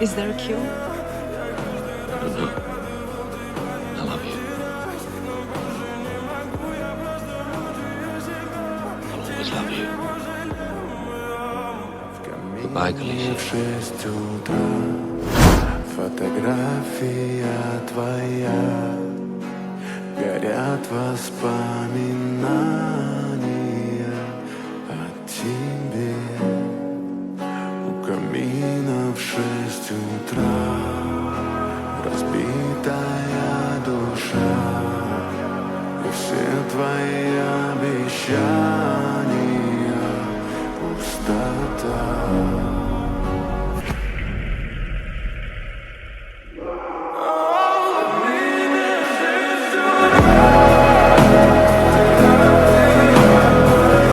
Is there a cure? I don't know. I love you. I'll always love you. Goodbye, Galicia. В 6 утра фотография твоя, горят воспоминания.